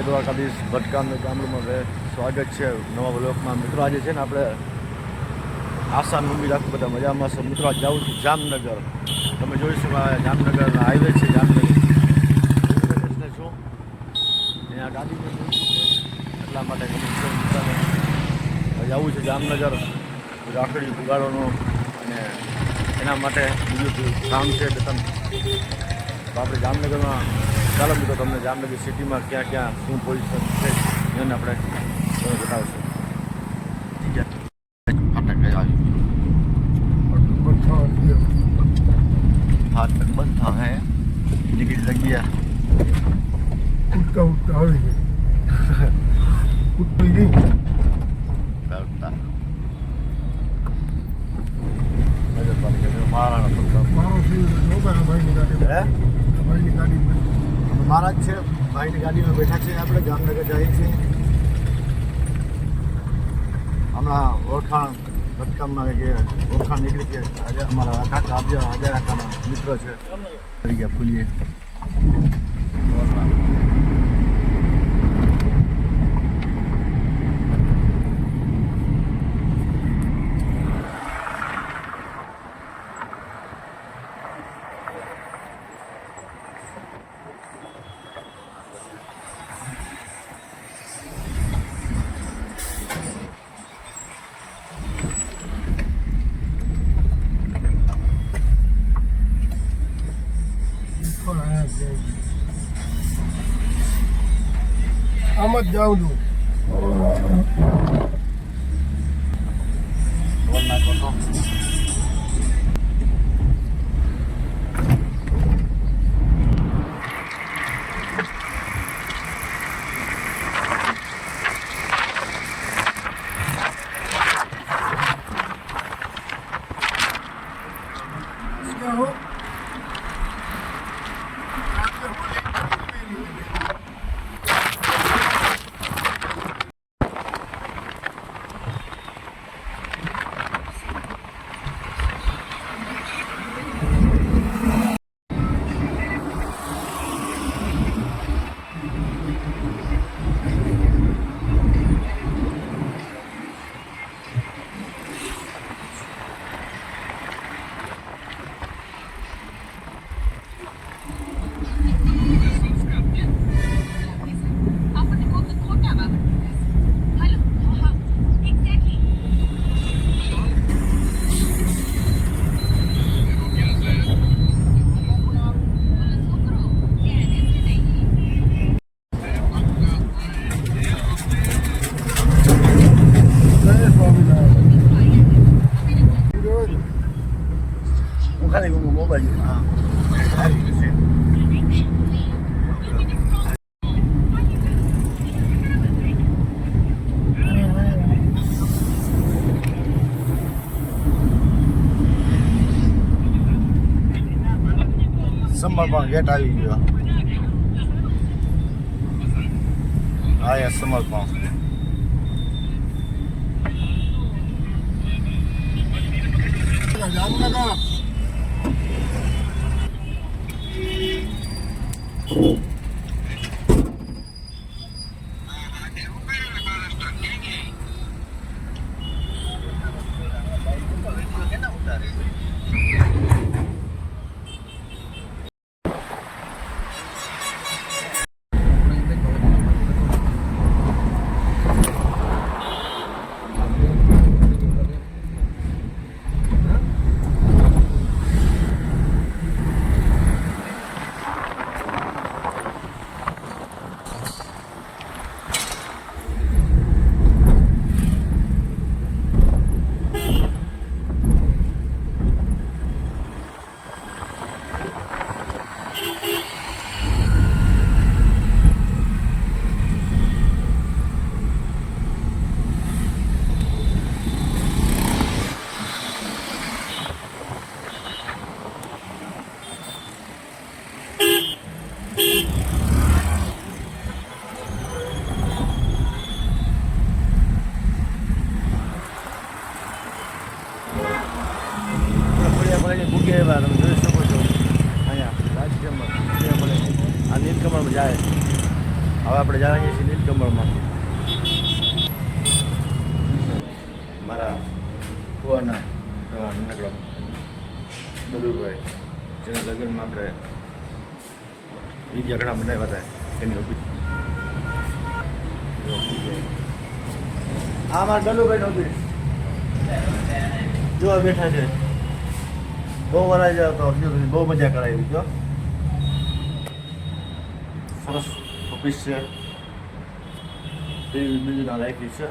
દ્વારકાધીશ ભટકામના ગામડામાં સ્વાગત છે નવા બ્લોકમાં. મિત્રો આજે છે ને આપણે આસાન મંદિર આખું બધા મજામાં છે. મિત્રો આજે જાઉં છું જામનગર. તમે જોઈ શકો જામનગર હાઈવે છે. જામનગર છું ત્યાં ગાડી એટલા માટે જવું છે જામનગર રાખડી પુગાડવાનો અને એના માટે બીજું કામ છે કે તમે તો આપણે જામનગરમાં ચાલો મિત્રો તમને જામનગર સિટીમાં ક્યાં ક્યાં શું પોઝિશન છે એને આપણે બતાવશું. ઠીક છે ફાટક ફાટક બંધ થાય ટિકિટ જગ્યા ઉઠતા ઉઠતા આવી ગઈ ઉઠતી ગઈ મારા ભાઈની ગાડી મારા જ છે. ભાઈની ગાડીમાં બેઠા છે. આપણે જામનગર જઈએ છીએ. હમણાં ઓળખાણ ભટકામમાં કે ઓળખાણ નીકળી છે. આજે અમારા કાકા આજે કાકાના મિત્ર છે. કરી ગયા ફૂલીએ આમ જ જાઉં છું. મોબાઈલ સમર્પણ ગેટ આવી ગયો. હા યાર સમર્પણ જામનગર આપણે જઈએ છીએ નીલકમળમાં. મારા કુવાના નાનકડા દલુભાઈ જેના લગ્નમાં આપણે બીજા ઘણા બનાવ્યા હતા એની ઓફિસ. આ મારા દલુભાઈ ઓફિસ જોવા બેઠા છે. બહુ વરાઈ જાવ તો બહુ મજા કરાવી જો. સરસ ઓફિસ છે. બીજું ના રાખી છે.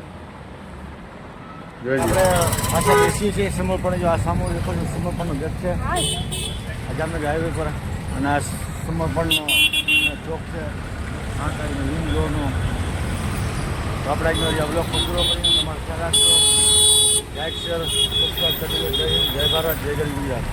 આપણે પાછા બેસીએ છીએ સમર્પણ. જો આ સામો દેખો છો સમર્પણનો ગેટ છે આ જામનગર હાઈવે પર. અને આ સમર્પણનો ચોક છે 8 તારીખનો વિંગ રોડનો. તો આપણે આજનો બ્લોગ પૂરો કરીને તમારે ખ્યાલ રાખજો. લાઈક શેર સબસ્ક્રાઈબ કરી દો. જય હિન્દ, જય ભારત, જય ગરીબ ગુજરાત.